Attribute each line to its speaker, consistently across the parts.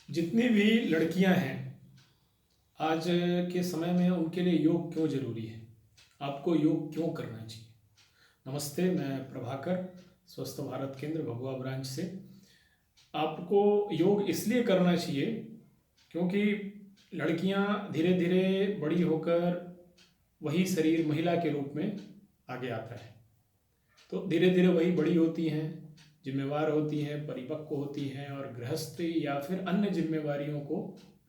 Speaker 1: जितनी भी लड़कियां हैं आज के समय में, उनके लिए योग क्यों जरूरी है, आपको योग क्यों करना चाहिए। नमस्ते, मैं प्रभाकर, स्वस्थ भारत केंद्र भगवा ब्रांच से। आपको योग इसलिए करना चाहिए क्योंकि लड़कियां धीरे धीरे बड़ी होकर वही शरीर महिला के रूप में आगे आता है। तो धीरे धीरे वही बड़ी होती हैं, जिम्मेवार होती हैं, परिपक्व होती हैं और गृहस्थी या फिर अन्य जिम्मेवारियों को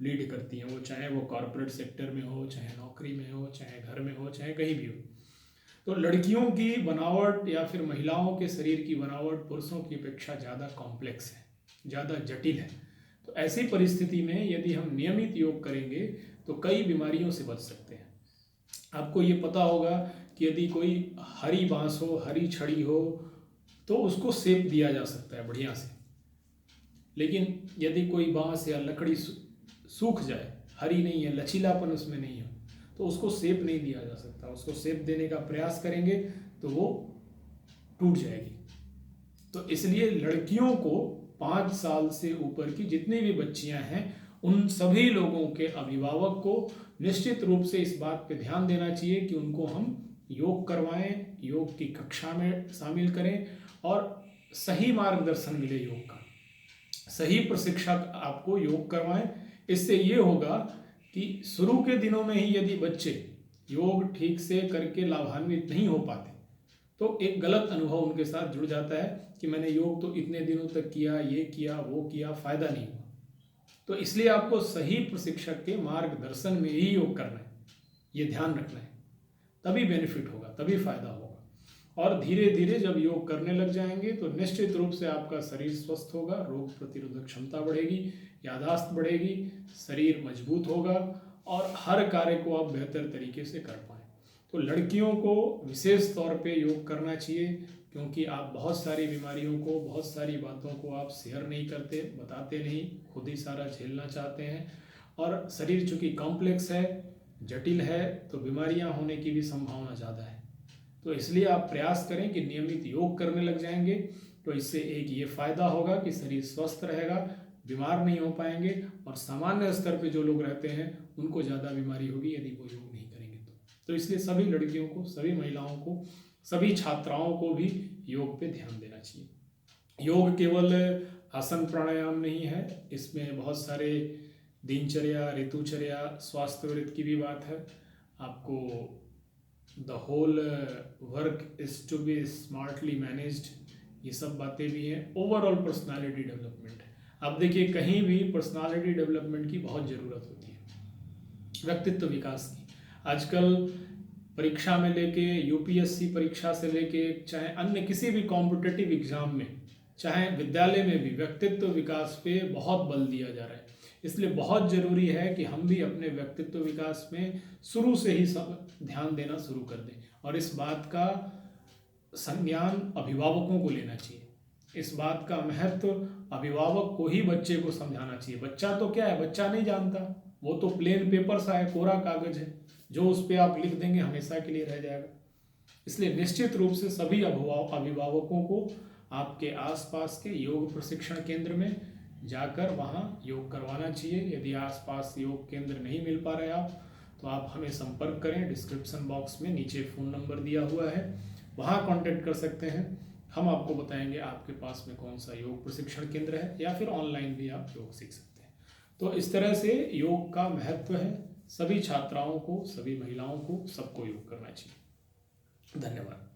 Speaker 1: लीड करती हैं। वो चाहे वो कॉरपोरेट सेक्टर में हो, चाहे नौकरी में हो, चाहे घर में हो, चाहे कहीं भी हो। तो लड़कियों की बनावट या फिर महिलाओं के शरीर की बनावट पुरुषों की अपेक्षा ज़्यादा कॉम्प्लेक्स है, ज़्यादा जटिल है। तो ऐसी परिस्थिति में यदि हम नियमित योग करेंगे तो कई बीमारियों से बच सकते हैं। आपको ये पता होगा कि यदि कोई हरी बांस हो, हरी छड़ी हो, तो उसको सेक दिया जा सकता है बढ़िया से। लेकिन यदि कोई बांस या लकड़ी सूख जाए, हरी नहीं है, लचीलापन उसमें नहीं हो, तो उसको सेप नहीं दिया जा सकता। उसको सेप देने का प्रयास करेंगे तो वो टूट जाएगी। तो इसलिए लड़कियों को 5 साल से ऊपर की जितनी भी बच्चियां हैं, उन सभी लोगों के अभिभावक को निश्चित रूप से इस बात पे ध्यान देना चाहिए कि उनको हम योग करवाएं, योग की कक्षा में शामिल करें और सही मार्गदर्शन मिले योग का। सही प्रशिक्षक आपको योग करवाएं। इससे ये होगा कि शुरू के दिनों में ही यदि बच्चे योग ठीक से करके लाभान्वित नहीं हो पाते तो एक गलत अनुभव उनके साथ जुड़ जाता है कि मैंने योग तो इतने दिनों तक किया, ये किया, वो किया, फायदा नहीं हुआ। तो इसलिए आपको सही प्रशिक्षक के मार्गदर्शन में ही योग करना है, ये ध्यान रखना है। तभी बेनिफिट होगा, तभी फायदा होगा। और धीरे धीरे जब योग करने लग जाएंगे तो निश्चित रूप से आपका शरीर स्वस्थ होगा, रोग प्रतिरोधक क्षमता बढ़ेगी, याददाश्त बढ़ेगी, शरीर मजबूत होगा और हर कार्य को आप बेहतर तरीके से कर पाएँ। तो लड़कियों को विशेष तौर पे योग करना चाहिए क्योंकि आप बहुत सारी बीमारियों को, बहुत सारी बातों को आप शेयर नहीं करते, बताते नहीं, खुद ही सारा झेलना चाहते हैं। और शरीर चूँकि कॉम्प्लेक्स है, जटिल है, तो बीमारियां होने की भी संभावना ज़्यादा है। तो इसलिए आप प्रयास करें कि नियमित योग करने लग जाएंगे तो इससे एक ये फ़ायदा होगा कि शरीर स्वस्थ रहेगा, बीमार नहीं हो पाएंगे और सामान्य स्तर पे जो लोग रहते हैं उनको ज़्यादा बीमारी होगी यदि वो योग नहीं करेंगे तो इसलिए सभी लड़कियों को, सभी महिलाओं को, सभी छात्राओं को भी योग पे ध्यान देना चाहिए। योग केवल आसन प्राणायाम नहीं है, इसमें बहुत सारे दिनचर्या, ऋतुचर्या, स्वास्थ्यवृत्त की भी बात है। आपको the whole work is to be smartly managed, ये सब बातें भी हैं। ओवरऑल पर्सनालिटी डेवलपमेंट है। अब देखिए, कहीं भी पर्सनालिटी डेवलपमेंट की बहुत ज़रूरत होती है, व्यक्तित्व विकास की। आजकल परीक्षा में लेके, यूपीएससी परीक्षा से लेके, चाहे अन्य किसी भी कॉम्पिटिटिव एग्जाम में, चाहे विद्यालय में भी व्यक्तित्व विकास पे बहुत बल दिया जा रहा है। इसलिए बहुत ज़रूरी है कि हम भी अपने व्यक्तित्व विकास में शुरू से ही सब ध्यान देना शुरू कर दें और इस बात का संज्ञान अभिभावकों को लेना चाहिए। इस बात का महत्व अभिभावक को ही बच्चे को समझाना चाहिए। बच्चा तो क्या है, बच्चा नहीं जानता, वो तो प्लेन पेपर सा है, कोरा कागज है, जो उस पर आप लिख देंगे हमेशा के लिए रह जाएगा। इसलिए निश्चित रूप से सभी अभिभावकों को आपके आसपास के योग प्रशिक्षण केंद्र में जाकर वहाँ योग करवाना चाहिए। यदि आसपास योग केंद्र नहीं मिल पा रहे आप तो आप हमें संपर्क करें। डिस्क्रिप्शन बॉक्स में नीचे फ़ोन नंबर दिया हुआ है, वहाँ कांटेक्ट कर सकते हैं। हम आपको बताएंगे आपके पास में कौन सा योग प्रशिक्षण केंद्र है, या फिर ऑनलाइन भी आप योग सीख सकते हैं। तो इस तरह से योग का महत्व है। सभी छात्राओं को, सभी महिलाओं को, सबको योग करना चाहिए। धन्यवाद।